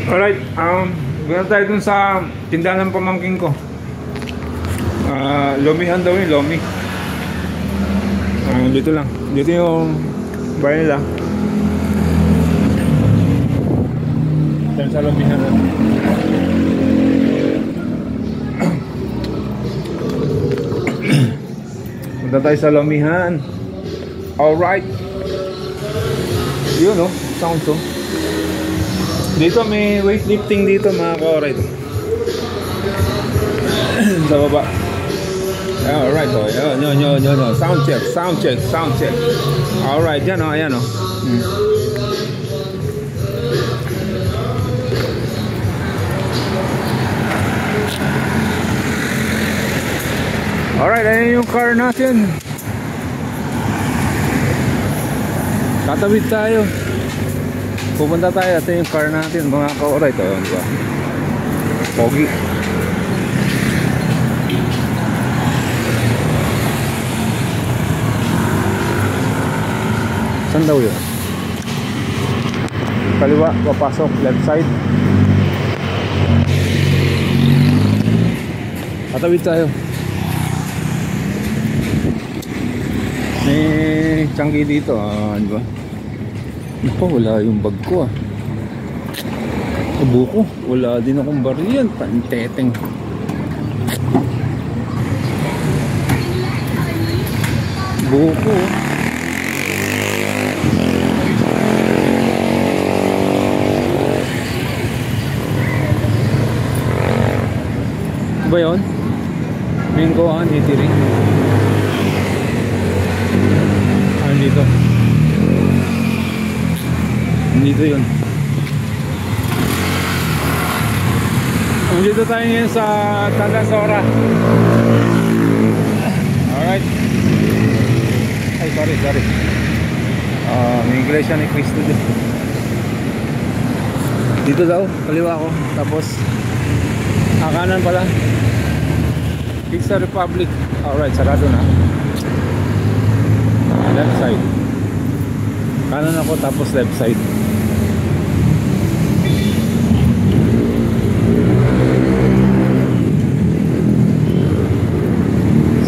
Alright, gano'n tayo dun sa tindahan ng pamangking ko. Lomihan daw yun, lomi. Dito lang. Dito yung bahay nila. Dahil sa lomihan na. Punta tayo sa lomihan. Alright. Yun, no? Sound to. Dito may weightlifting dito, mga ka-alright. Sa baba. Alright, oh. Yo. Sound check. Alright, yan, oh. Ayan, oh. Alright, ayan yung car natin. Tatawid tayo. Pupunta tayo. Ito yung car natin, mga ka-alright, oh. Diba? Pogi. Saan daw yun? Kaliwa, papasok, left side. Tatawid tayo. May tiyanggi dito, diba? Naku, wala yung bag ko, buko, wala din akong bariyan. Panteteng. Buko. Ano ba yun? Minggoan, itiring. Dito. Dito yun. Dito tayo ngayon sa Tandasora. Alright. Ay, sorry. May iglesia ni Cristo dito. Dito daw, kaliwa ko. Tapos kanan pala. Pizza Republic. Alright, sarado na. Left side. Kanan ako, tapos left side.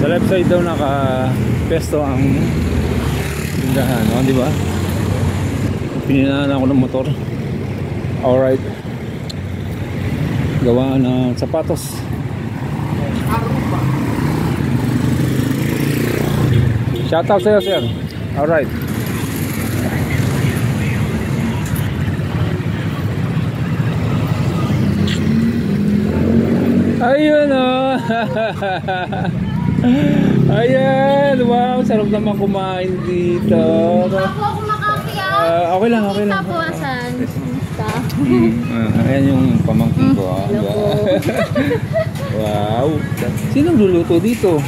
Sa left side daw naka-pesto ang tindahan, no? Di ba? Pininahan ako ng motor. Alright. Gawa ng sapatos. Shoutout sa'yo, sir. Alright. Ayun, oh. Ayan. Wow, sarap naman kumain dito. Ako makakaya. Okay lang. Tapuasan. Ayan yung pamangkin ko. Wow. Sinong luluto dito?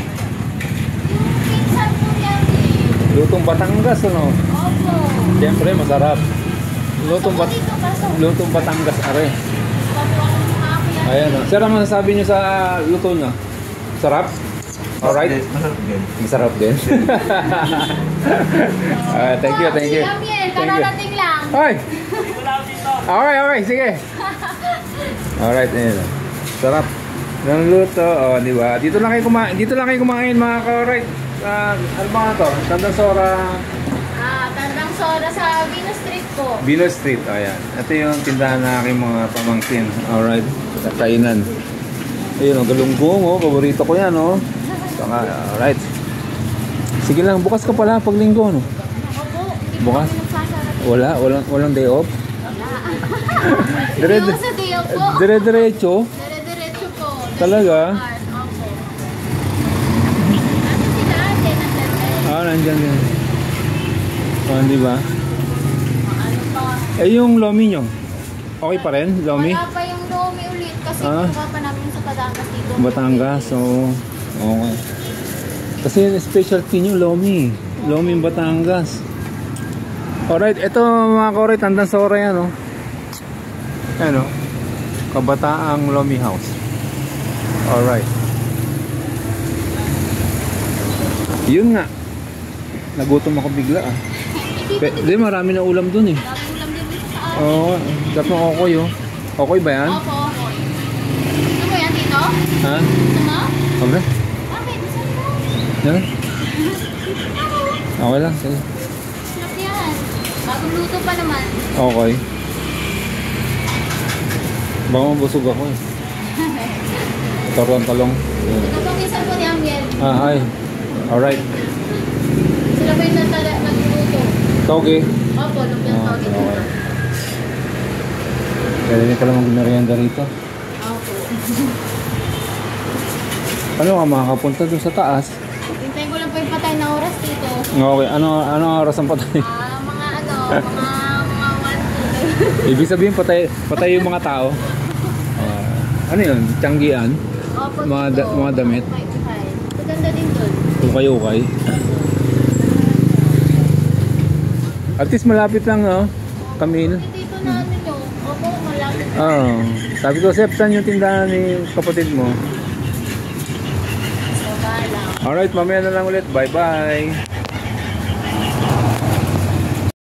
Lutong Batangas, ano? Opo. Siyempre, masarap. Lutong Batangas, are. Ayan, sir, ano masasabi nyo sa luto nyo? Sarap? Alright? Masarap din. Thank you. Kararating lang. Ay! Alright, sige. Alright, ayan. Sarap. Ng luto, di ba? Dito lang kayo kumain, mga ka-alright. Ano ba nga to? Tandasora. Tandasora sa Venus Street po. Venus Street, ayan. Ito yung tindahan na aking mga pamangkin. Alright, kainan. Ayun, galunggong, paborito ko yan, alright. Sige lang, bukas ka pala pag linggo, no? Bukas? Walang day off? Hindi sa day off po. Dire-diretso? Dire-diretso po. Talaga? Nandyan din. Di ba? Yung lomi nyo, okay pa rin? Lomi? Wala pa yung lomi ulit kasi kuha pa namin sa Batangas dito. Batangas, okay. Kasi specialty nyo, lomi. Lomi Batangas. Alright, ito mga ka-alright, Tandasora yan, Ayan, Kabataang Lomi House. Alright. Yun nga. Nagutom ako bigla Di marami na ulam dun Ulam din sa Oo, dapat makukoy Okay ba yan? Opo, opo. Gusto mo yan, Tito? Ha? Gusto mo? Okay. Bakit? Gusto mo? Yan. Okay lang. Sige. Sarap yan. Bagong luto pa naman. Okay. Baka mabusog ako eh. Taruan talong. Yan. Ito pang isang po ni Amiel. Ah, hi. Alright. Sila pa yung nagluluto. Toge. Opo, lumpiang tawag ito. Okay. Pwede nyo pala mag-merienda rito. Opo. Ano ka makakapunta doon sa taas? Hintayin ko lang po yung patay na oras dito. Okay. Ano oras ang patay? Mga mga 1, 2. Ibig sabihin patay yung mga tao. Ano yun? Tiyanggian? Opo, Mga damit? Maganda din doon. Ukay-ukay. At least malapit lang, no? Camille. Dito na ano nyo. Opo, malapit. Sabi ko, Sep, saan yung tindahan ni kapatid mo? So, bahala. Alright, mamaya na lang ulit. Bye-bye.